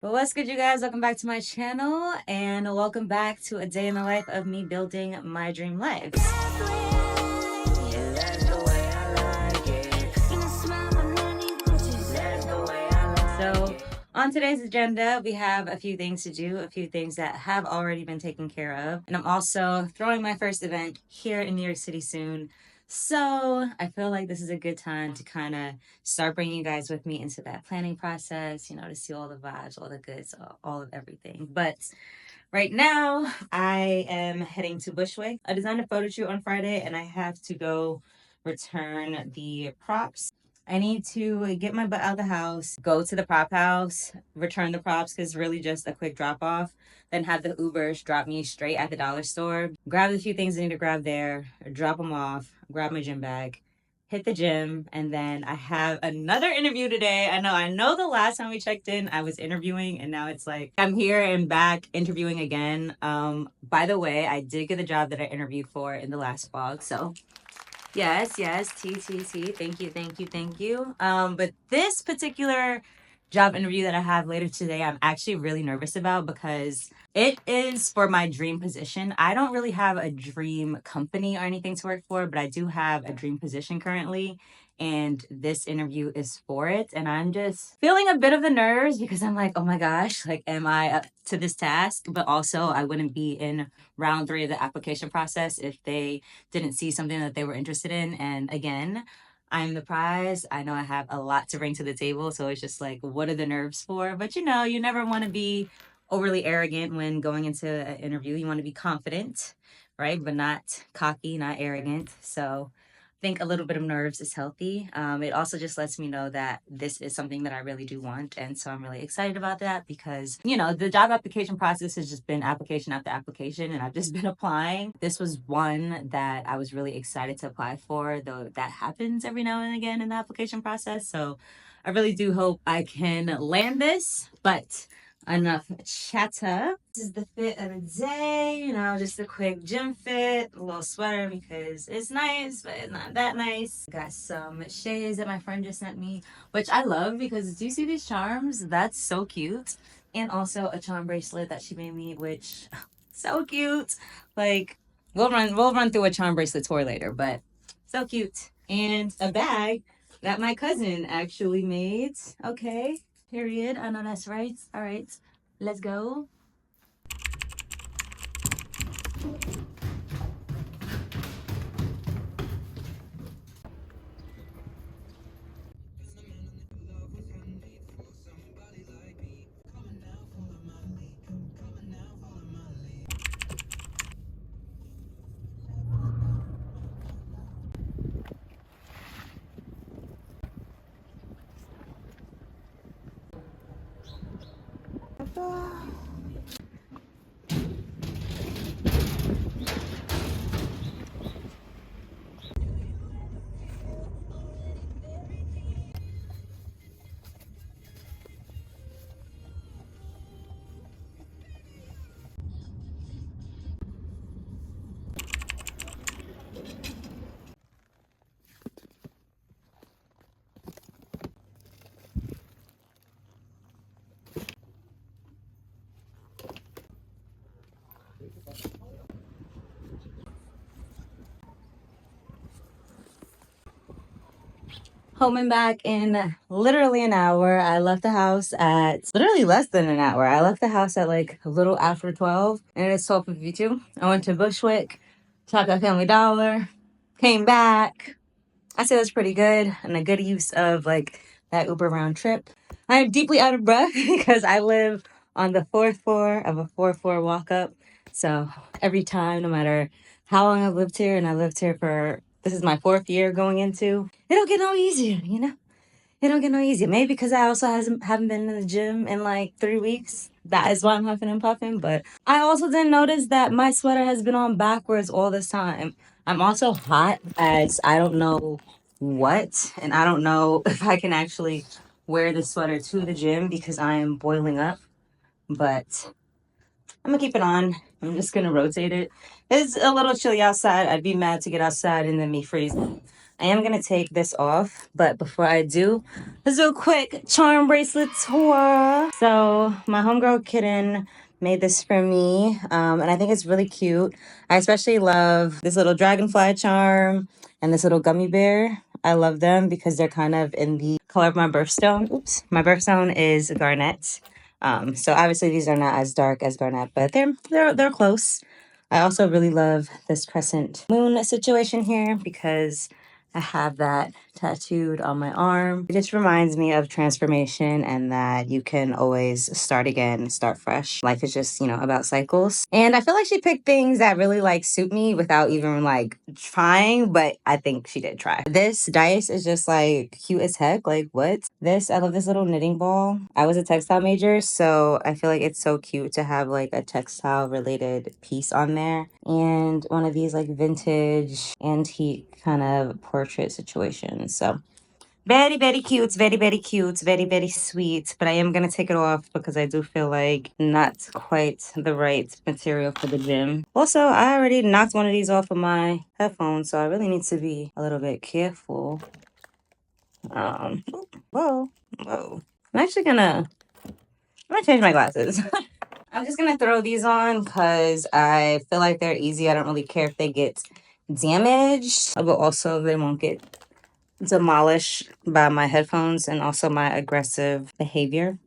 Well, what's good, you guys? Welcome back to my channel, and welcome back to a day in the life of me building my dream life. So, on today's agenda, we have a few things to do, a few things that have already been taken care of, and I'm also throwing my first event here in New York City soon. So, I feel like this is a good time to kind of start bringing you guys with me into that planning process, to see all the vibes, all the goods, all of everything. But right now, I am heading to Bushwick. I designed a photo shoot on Friday, and I have to go return the props. I need to get my butt out of the house, go to the prop house, return the props because really just a quick drop off, then have the Ubers drop me straight at the dollar store, grab the few things I need to grab there, drop them off, grab my gym bag, hit the gym, and then I have another interview today. I know the last time we checked in I was interviewing, and now it's like I'm here and back interviewing again. By the way, I did get the job that I interviewed for in the last vlog, so yes, T. Thank you. But this particular job interview that I have later today, I'm actually really nervous about because it is for my dream position. I don't really have a dream company or anything to work for, but I do have a dream position currently. And this interview is for it. And I'm just feeling a bit of the nerves because I'm like, oh my gosh, like, am I up to this task? But also, I wouldn't be in round 3 of the application process if they didn't see something that they were interested in. And again, I'm the prize. I know I have a lot to bring to the table. So it's just like, what are the nerves for? But you never want to be overly arrogant when going into an interview. You want to be confident, right? But not cocky, not arrogant. So I think a little bit of nerves is healthy. It also just lets me know that this is something that I really do want. And so I'm really excited about that because, the job application process has just been application after application, and I've just been applying. This was one that I was really excited to apply for, though that happens every now and again in the application process. So I really do hope I can land this, but enough chatter. This is the fit of the day, just a quick gym fit, a little sweater because it's nice, but it's not that nice. Got some shades that my friend just sent me, which I love because do you see these charms? That's so cute. And also a charm bracelet that she made me, which so cute. Like we'll run through a charm bracelet tour later, but so cute. And a bag that my cousin actually made. Okay. Period. I know that's right. All right. Let's go. Home and back in literally an hour. I left the house at literally less than an hour. I left the house at like a little after 12, and it's 12:52. I went to Bushwick, shopped at Family Dollar, came back. I say that's pretty good and a good use of like that Uber round trip. I am deeply out of breath because I live on the 4th floor of a 4-floor walk up. So every time, no matter how long I've lived here, and I lived here for this is my 4th year going into, it don't get no easier, It don't get no easier. Maybe because I also haven't been in the gym in like 3 weeks. That is why I'm huffing and puffing. But I also didn't notice that my sweater has been on backwards all this time. I'm also hot as I don't know what, and I don't know if I can actually wear the sweater to the gym because I am boiling up. But I'm gonna keep it on. I'm just gonna rotate it. It's a little chilly outside. I'd be mad to get outside and then me freeze I am going to take this off, but before I do, let's do a quick charm bracelet tour. So my homegirl Kitten made this for me, and I think it's really cute. I especially love this little dragonfly charm and this little gummy bear. I love them because they're kind of in the color of my birthstone. Oops, my birthstone is garnet. So obviously these are not as dark as garnet, but they're close. I also really love this crescent moon situation here because I have that tattooed on my arm. It just reminds me of transformation and that you can always start again, start fresh. Life is just, about cycles. And I feel like she picked things that really suit me without even trying, but I think she did try. This dice is just cute as heck. What? I love this little knitting ball. I was a textile major, so I feel like it's so cute to have a textile related piece on there. And one of these vintage antique kind of portrait situations. So very, very cute, very, very cute, very, very sweet. But I am going to take it off because I do feel like not quite the right material for the gym. Also, I already knocked one of these off of my headphones, so I really need to be a little bit careful. Whoa. I'm actually I'm gonna change my glasses. I'm just gonna throw these on because I feel like they're easy. I don't really care if they get damaged, but also they won't get demolished by my headphones and also my aggressive behavior.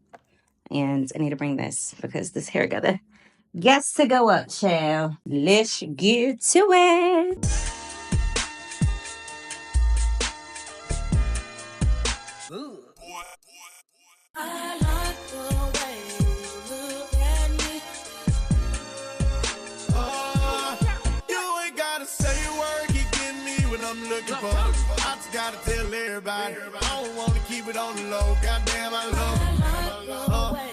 And I need to bring this because this hair gotta gets to go up, child. Let's get to it. I like the way you look at me. You ain't gotta say a word, keep getting me what I'm looking for. I just gotta tell everybody, I don't wanna keep it on the low. Goddamn, I love her.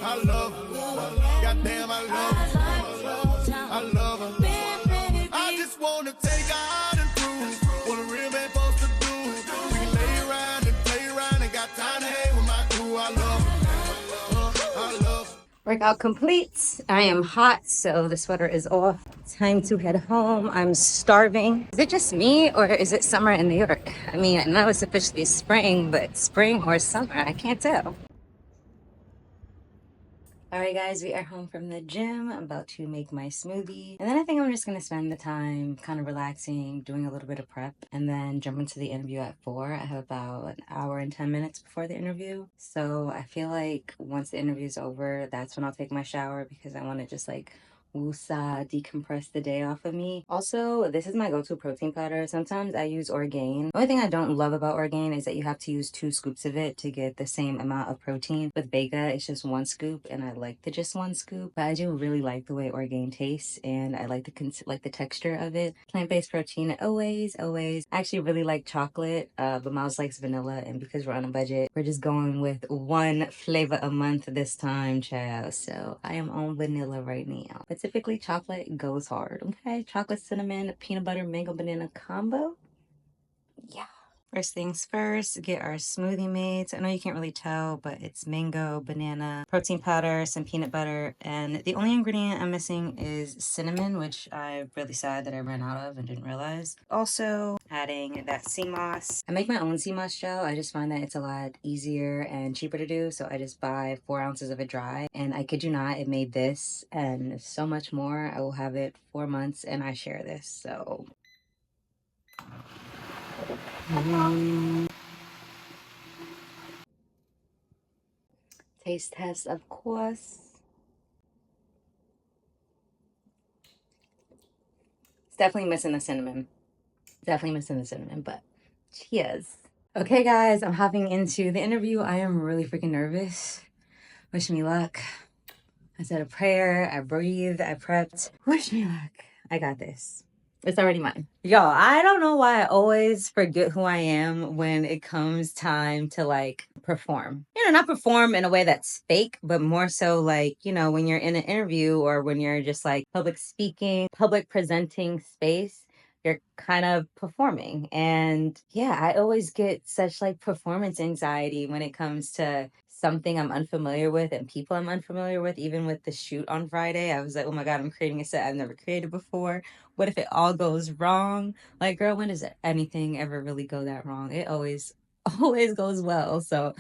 I love her. Goddamn, I love her. I love her. I just wanna take her out and prove what a real man supposed to do. We can lay around and play around and got time to hang with my crew. I love her. Workout complete. I am hot, so the sweater is off. Time to head home. I'm starving. Is it just me or is it summer in New York? I mean, I know it's officially spring, but spring or summer, I can't tell. All right, guys, we are home from the gym. I'm about to make my smoothie. And then I think I'm just going to spend the time kind of relaxing, doing a little bit of prep, and then jump into the interview at 4. I have about an hour and 10 minutes before the interview. So I feel like once the interview is over, that's when I'll take my shower because I want to just woosah, decompress the day off of me. Also, this is my go-to protein powder. Sometimes I use Orgain. The only thing I don't love about Orgain is that you have to use 2 scoops of it to get the same amount of protein. With Vega, it's just 1 scoop, and I like the just 1 scoop. But I do really like the way Orgain tastes, and I like the texture of it. Plant-based protein, always. I actually really like chocolate, but Miles likes vanilla, and because we're on a budget, we're just going with 1 flavor a month this time, child. So I am on vanilla right now. But typically chocolate goes hard, okay? Chocolate, cinnamon, peanut butter, mango, banana combo. Yeah. First things first, get our smoothie made. I know you can't really tell, but it's mango, banana, protein powder, some peanut butter, and the only ingredient I'm missing is cinnamon, which I'm really sad that I ran out of and didn't realize. Also, adding that sea moss. I make my own sea moss gel. I just find that it's a lot easier and cheaper to do, so I just buy 4 ounces of it dry. And I kid you not, it made this and so much more. I will have it 4 months, and I share this, so... Taste test, of course. It's definitely missing the cinnamon. But cheers. Okay, guys, I'm hopping into the interview. I am really freaking nervous. Wish me luck. I said a prayer, I breathed, I prepped. Wish me luck. I got this. It's already mine. Yo, I don't know why I always forget who I am when it comes time to perform. Not perform in a way that's fake, but more so when you're in an interview or when you're just public speaking, public presenting space, you're kind of performing. And yeah, I always get such performance anxiety when it comes to something I'm unfamiliar with and people I'm unfamiliar with. Even with the shoot on Friday, I was like, oh my God, I'm creating a set I've never created before. What if it all goes wrong? Like, girl, when does anything ever really go that wrong? It always, always goes well. So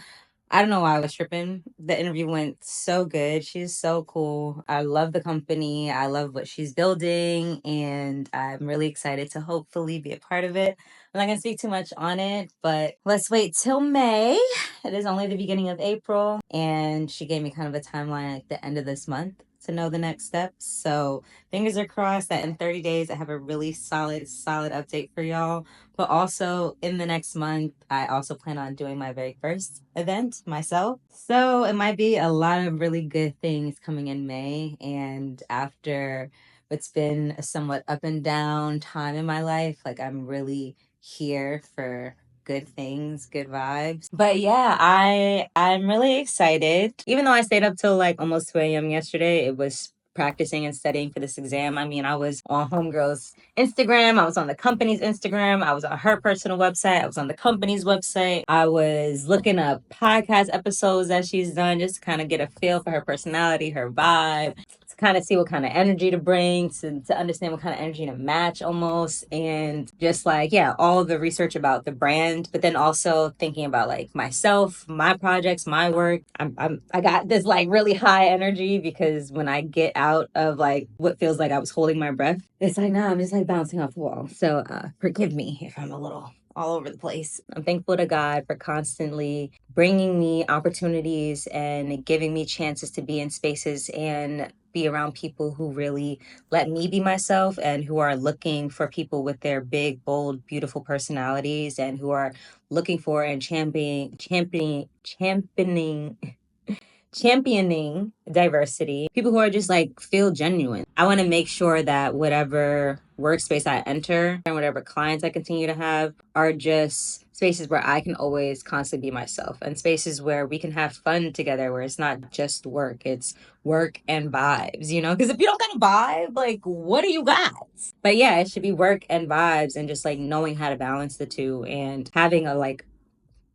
I don't know why I was tripping. The interview went so good. She's so cool. I love the company. I love what she's building, and I'm really excited to hopefully be a part of it. I'm not going to speak too much on it, but let's wait till May. It is only the beginning of April, and she gave me kind of a timeline at the end of this month to know the next steps. So fingers are crossed that in 30 days I have a really solid update for y'all. But also in the next month, I also plan on doing my very first event myself. So it might be a lot of really good things coming in May. And after what's been a somewhat up and down time in my life, like I'm really here for good things, good vibes. But yeah, I'm really excited. Even though I stayed up till like almost 2 a.m. yesterday, it was practicing and studying for this exam. I mean, I was on Homegirl's Instagram, I was on the company's Instagram, I was on her personal website, I was on the company's website. I was looking up podcast episodes that she's done just to kind of get a feel for her personality, her vibe, to kind of see what kind of energy to bring, to understand what kind of energy to match almost. And just like, yeah, all the research about the brand, but then also thinking about like myself, my projects, my work. I got this like really high energy because when I get out of like what feels like I was holding my breath, it's like, nah, I'm just like bouncing off the wall. So forgive me if I'm a little all over the place. I'm thankful to God for constantly bringing me opportunities and giving me chances to be in spaces and be around people who really let me be myself and who are looking for people with their big, bold, beautiful personalities and who are looking for and championing diversity, people who are just like feel genuine. I want to make sure that whatever workspace I enter and whatever clients I continue to have are just spaces where I can always constantly be myself and spaces where we can have fun together, where it's not just work, it's work and vibes, you know? Because if you don't got a vibe, like, what do you got? But yeah, it should be work and vibes and just like knowing how to balance the two and having a like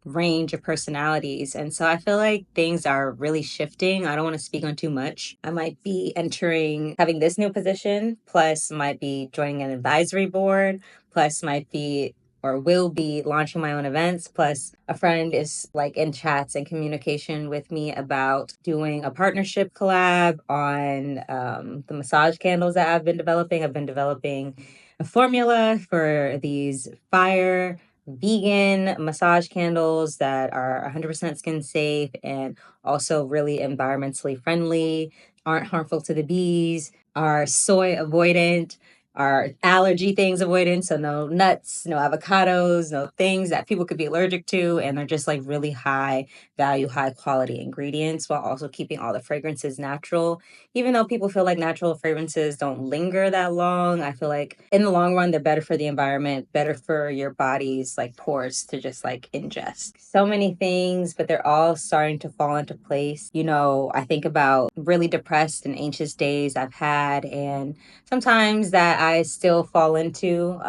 range of personalities. And so I feel like things are really shifting. I don't want to speak on too much. I might be having this new position, plus might be joining an advisory board, plus might be or will be launching my own events. Plus, a friend is like in chats and communication with me about doing a partnership collab on the massage candles that I've been developing. I've been developing a formula for these fire vegan massage candles that are 100% skin safe and also really environmentally friendly, aren't harmful to the bees, are soy avoidant, are allergy things avoidant. So no nuts, no avocados, no things that people could be allergic to. And they're just like really high value, high quality ingredients while also keeping all the fragrances natural. Even though people feel like natural fragrances don't linger that long, I feel like in the long run, they're better for the environment, better for your body's like pores to just like ingest. So many things, but they're all starting to fall into place. You know, I think about really depressed and anxious days I've had, and sometimes that I still fall into.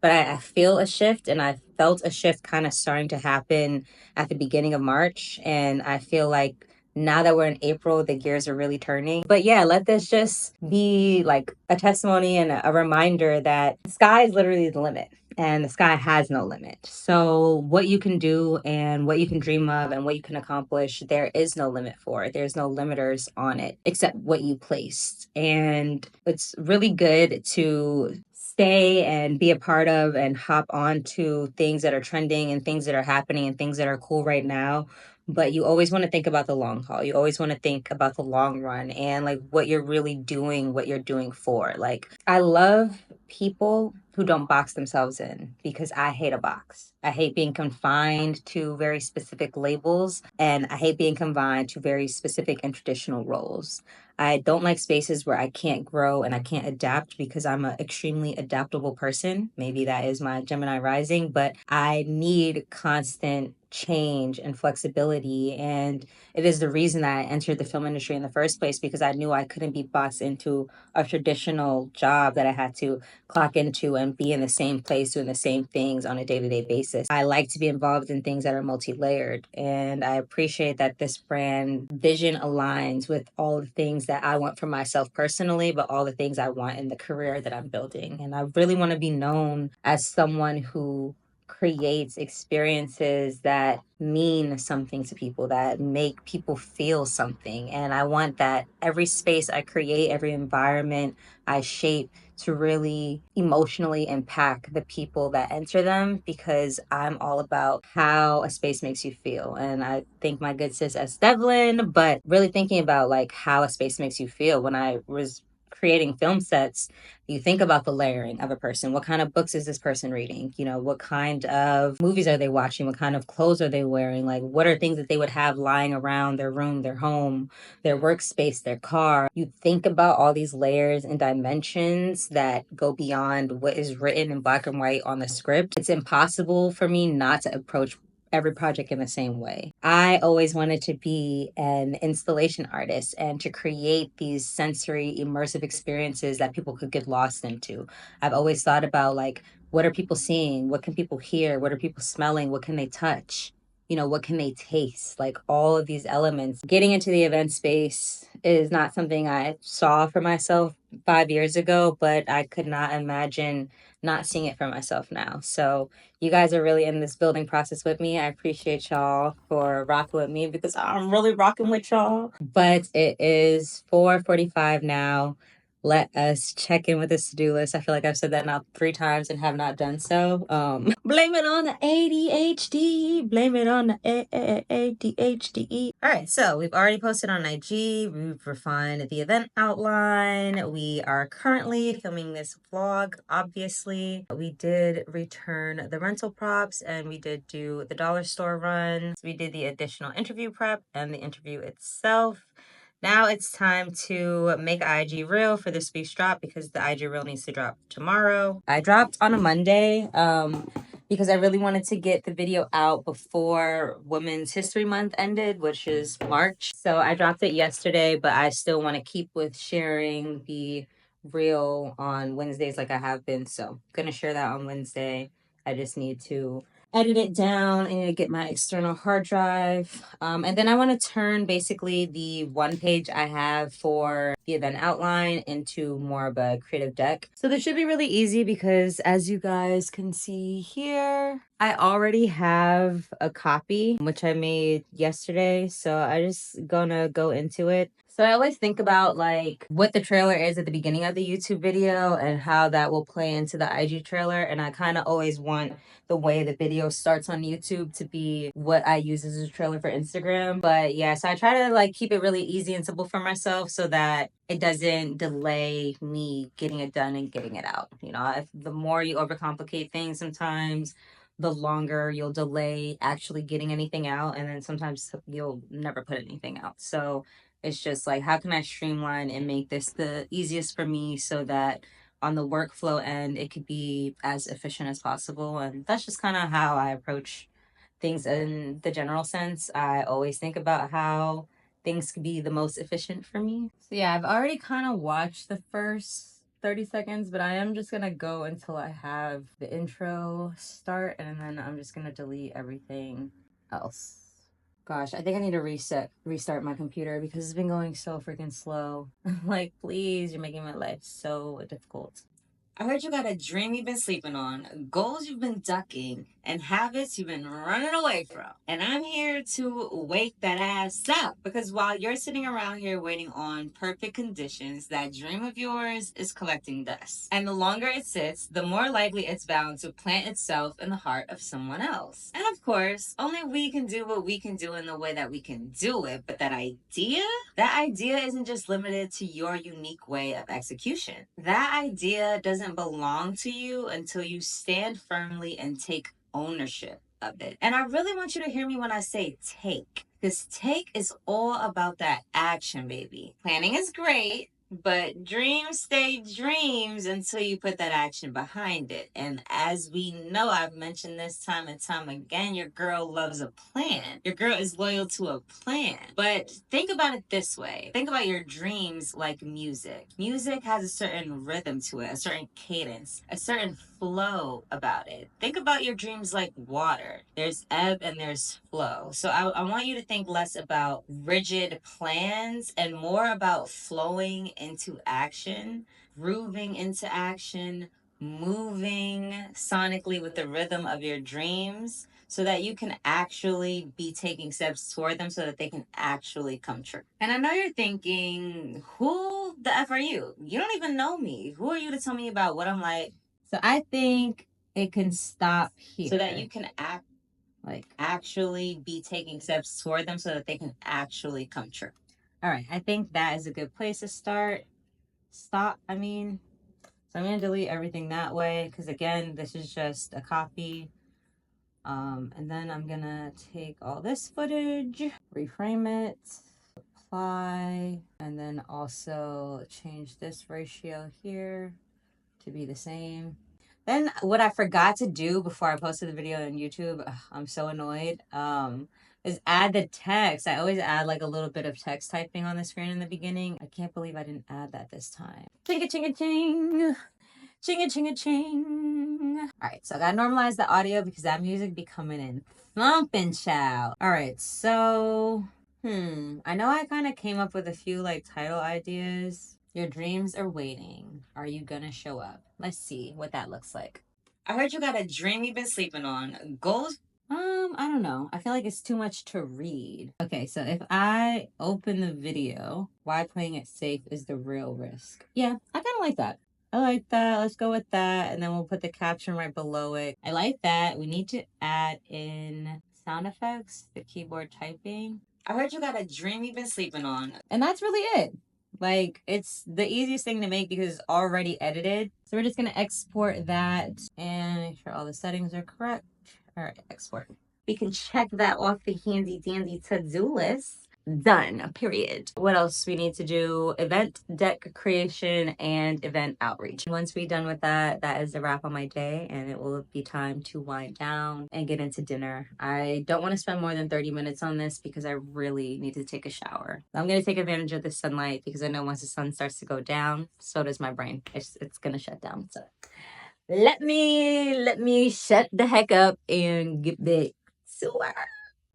But I feel a shift, and I felt a shift kind of starting to happen at the beginning of March. And I feel like now that we're in April, the gears are really turning. But yeah, let this just be like a testimony and a reminder that the sky is literally the limit and the sky has no limit. So what you can do and what you can dream of and what you can accomplish, there is no limit for it. There's no limiters on it except what you placed. And it's really good to stay and be a part of and hop on to things that are trending and things that are happening and things that are cool right now. But you always want to think about the long haul. You always want to think about the long run and like what you're really doing, what you're doing for. Like, I love people who don't box themselves in because I hate a box. I hate being confined to very specific labels and I hate being confined to very specific and traditional roles. I don't like spaces where I can't grow and I can't adapt because I'm an extremely adaptable person. Maybe that is my Gemini rising, but I need constant change and flexibility. And it is the reason that I entered the film industry in the first place because I knew I couldn't be boxed into a traditional job that I had to clock into and to be in the same place doing the same things on a day-to-day basis. I like to be involved in things that are multi-layered, and I appreciate that this brand vision aligns with all the things that I want for myself personally, but all the things I want in the career that I'm building. And I really want to be known as someone who creates experiences that mean something to people, that make people feel something. And I want that every space I create, every environment I shape, to really emotionally impact the people that enter them, because I'm all about how a space makes you feel. And I think my good sis as Devlin, but really thinking about like how a space makes you feel. When I was creating film sets, you think about the layering of a person. What kind of books is this person reading? You know, what kind of movies are they watching? What kind of clothes are they wearing? Like, what are things that they would have lying around their room, their home, their workspace, their car? You think about all these layers and dimensions that go beyond what is written in black and white on the script. It's impossible for me not to approach every project in the same way. I always wanted to be an installation artist and to create these sensory immersive experiences that people could get lost into. I've always thought about like, what are people seeing? What can people hear? What are people smelling? What can they touch? You know, what can they taste? Like all of these elements. Getting into the event space is not something I saw for myself 5 years ago, but I could not imagine not seeing it for myself now. So you guys are really in this building process with me. I appreciate y'all for rocking with me, because I'm really rocking with y'all. But it is 4:45 now. Let us check in with this to-do list. I feel like I've said that now 3 times and have not done so. Blame it on the ADHD. Blame it on the ADHD. All right, so we've already posted on IG. We've refined the event outline. We are currently filming this vlog, obviously. We did return the rental props, and we did do the dollar store run. So we did the additional interview prep and the interview itself. Now it's time to make an IG reel for this week's drop, because the IG reel needs to drop tomorrow. I dropped on a Monday because I really wanted to get the video out before Women's History Month ended, which is March. So I dropped it yesterday, but I still want to keep with sharing the reel on Wednesdays like I have been. So I'm going to share that on Wednesday. I just need to edit it down. I need to get my external hard drive. And then I want to turn basically the one page I have for the event outline into more of a creative deck. So this should be really easy, because as you guys can see here, I already have a copy, which I made yesterday. So I just gonna go into it. So I always think about like what the trailer is at the beginning of the YouTube video and how that will play into the IG trailer. And I kind of always want the way the video starts on YouTube to be what I use as a trailer for Instagram. But yeah, so I try to like keep it really easy and simple for myself so that it doesn't delay me getting it done and getting it out. You know, if the more you overcomplicate things, sometimes the longer you'll delay actually getting anything out, and then sometimes you'll never put anything out. So it's just like, how can I streamline and make this the easiest for me so that on the workflow end, it could be as efficient as possible. And that's just kind of how I approach things in the general sense. I always think about how things could be the most efficient for me. So yeah, I've already kind of watched the first 30 seconds, but I am just gonna go until I have the intro start, and then I'm just gonna delete everything else. Gosh, I think I need to restart my computer, because it's been going so freaking slow. Like, please, you're making my life so difficult. I heard you got a dream you've been sleeping on, goals you've been ducking, and habits you've been running away from. And I'm here to wake that ass up, because while you're sitting around here waiting on perfect conditions, that dream of yours is collecting dust. And the longer it sits, the more likely it's bound to plant itself in the heart of someone else. And of course, only we can do what we can do in the way that we can do it. But that idea isn't just limited to your unique way of execution. That idea doesn't belong to you until you stand firmly and take ownership of it. And I really want you to hear me when I say take. Because take is all about that action, baby. Planning is great, but dreams stay dreams until you put that action behind it. And as we know, I've mentioned this time and time again, your girl loves a plan. Your girl is loyal to a plan. But think about it this way. Think about your dreams like music. Music has a certain rhythm to it, a certain cadence, a certain flow about it. Think about your dreams like water. There's ebb and there's flow. So I want you to think less about rigid plans and more about flowing into action, grooving into action, moving sonically with the rhythm of your dreams so that you can actually be taking steps toward them so that they can actually come true. And I know you're thinking, who the F are you? You don't even know me. Who are you to tell me about what I'm like? So I think it can stop here. So that you can actually be taking steps toward them so that they can actually come true. All right, I think that is a good place to start. So I'm going to delete everything that way because, again, this is just a copy. And then I'm going to take all this footage, reframe it, apply, and then also change this ratio here to be the same. Then what I forgot to do before I posted the video on YouTube, I'm so annoyed, is add the text. I always add like a little bit of text typing on the screen in the beginning. I can't believe I didn't add that this time. Chinga chinga ching. Chinga chinga ching. All right, so I gotta normalize the audio because that music be coming in thumping, child. All right, so I know I kind of came up with a few like title ideas. Your dreams are waiting. Are you gonna show up? Let's see what that looks like. I heard you got a dream you've been sleeping on. Goals? I don't know. I feel like it's too much to read. Okay, so if I open the video, why playing it safe is the real risk. Yeah, I kind of like that. I like that. Let's go with that. And then we'll put the caption right below it. I like that. We need to add in sound effects, the keyboard typing. I heard you got a dream you've been sleeping on. And that's really it. Like, it's the easiest thing to make because it's already edited. So we're just going to export that and make sure all the settings are correct. All right, export. We can check that off the handy dandy to-do list. Done, period. What else we need to do? Event deck creation and event outreach. Once we're done with that, that is a wrap on my day, and it will be time to wind down and get into dinner. I don't want to spend more than 30 minutes on this because I really need to take a shower. I'm going to take advantage of the sunlight because I know once the sun starts to go down, so does my brain. It's going to shut down. So let me shut the heck up and get back to work.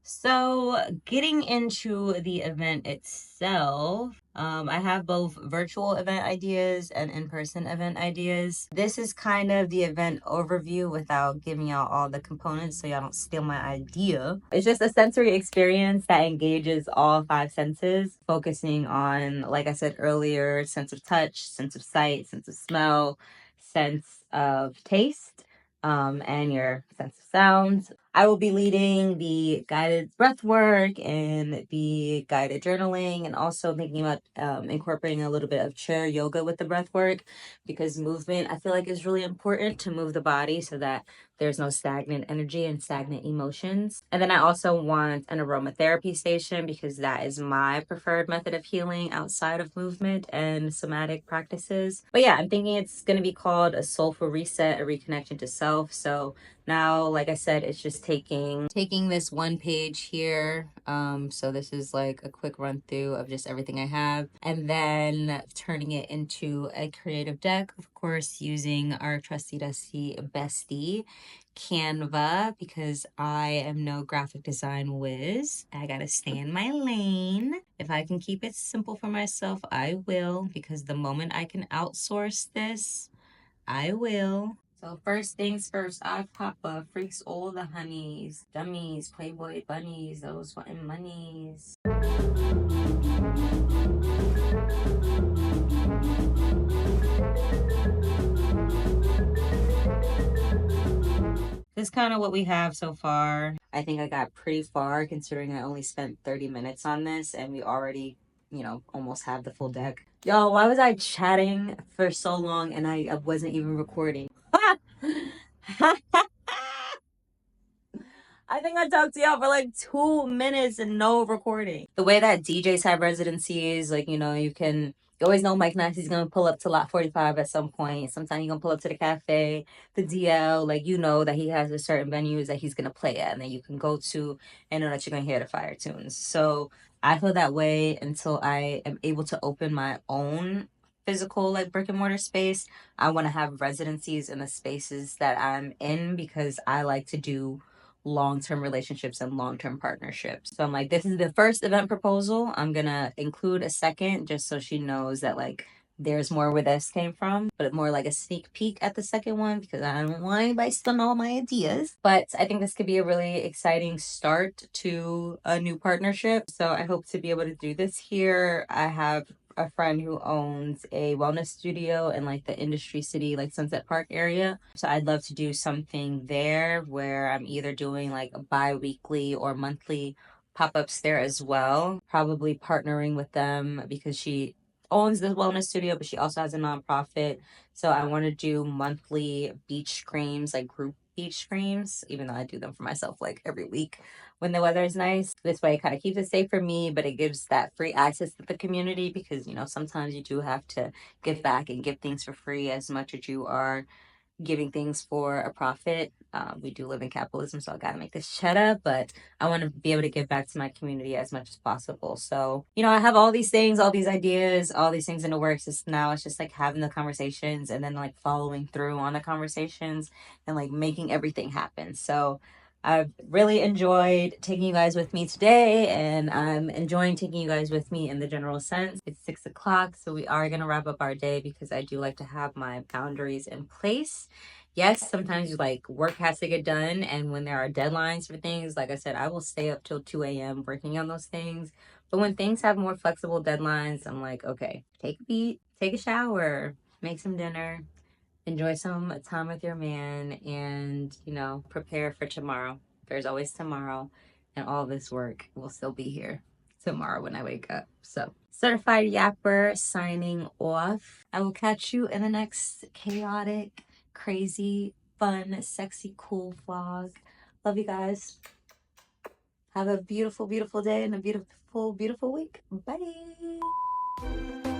So getting into the event itself, I have both virtual event ideas and in-person event ideas. This is kind of the event overview without giving y'all all the components so y'all don't steal my idea. It's just a sensory experience that engages all 5 senses, focusing on, like I said earlier, sense of touch, sense of sight, sense of smell, sense of taste, and your sense of sounds. I will be leading the guided breath work and the guided journaling, and also thinking about incorporating a little bit of chair yoga with the breath work because movement, I feel like, is really important to move the body so that there's no stagnant energy and stagnant emotions. And then I also want an aromatherapy station because that is my preferred method of healing outside of movement and somatic practices. But yeah, I'm thinking it's going to be called a soulful reset, a reconnection to self. So now, like I said, it's just taking this one page here. So this is like a quick run through of just everything I have, and then turning it into a creative deck, of course, using our trusty dusty bestie, Canva, because I am no graphic design whiz. I gotta stay in my lane. If I can keep it simple for myself, I will, because the moment I can outsource this, I will. So first things first, I pop up, freaks all the honeys, dummies, playboy bunnies, those wanting monies. This is kind of what we have so far. I think I got pretty far considering I only spent 30 minutes on this and we already, almost have the full deck. Yo, why was I chatting for so long and I wasn't even recording? I think I talked to y'all for like 2 minutes and no recording. The way that DJs have residencies, like, you always know Mike Nasty's gonna pull up to Lot 45 at some point. Sometimes he's gonna pull up to the cafe, the DL, like, that he has a certain venues that he's gonna play at and that you can go to and know that you're gonna hear the fire tunes. So I feel that way until I am able to open my own physical like brick and mortar space. I want to have residencies in the spaces that I'm in because I like to do long-term relationships and long-term partnerships. So I'm like, this is the first event proposal. I'm gonna include a second just so she knows that like there's more where this came from, but more like a sneak peek at the second one because I don't want anybody stealing all my ideas. But I think this could be a really exciting start to a new partnership. So I hope to be able to do this here. I have a friend who owns a wellness studio in like the industry city, like Sunset Park area. So I'd love to do something there where I'm either doing like a bi-weekly or monthly pop-ups there as well. Probably partnering with them because she owns the wellness studio, but she also has a nonprofit. So I want to do monthly beach creams, like group beach creams, even though I do them for myself like every week when the weather is nice. This way it kind of keeps it safe for me, but it gives that free access to the community because, you know, sometimes you do have to give back and give things for free as much as you are giving things for a profit. We do live in capitalism, so I got to make this cheddar, but I want to be able to give back to my community as much as possible. So, you know, I have all these things, all these ideas, all these things in the works. It's just like having the conversations and then like following through on the conversations and like making everything happen. So, I've really enjoyed taking you guys with me today, and I'm enjoying taking you guys with me in the general sense. It's 6 o'clock, so we are going to wrap up our day because I do like to have my boundaries in place. Yes, sometimes like work has to get done, and when there are deadlines for things, like I said, I will stay up till 2 a.m. working on those things. But when things have more flexible deadlines, I'm like, okay, take a beat, take a shower, make some dinner, enjoy some time with your man, and you know, prepare for tomorrow. There's always tomorrow, and all this work will still be here tomorrow when I wake up. So certified yapper signing off. I will catch you in the next chaotic, crazy, fun, sexy, cool vlog. Love you guys. Have a beautiful, beautiful day and a beautiful, beautiful week. Bye.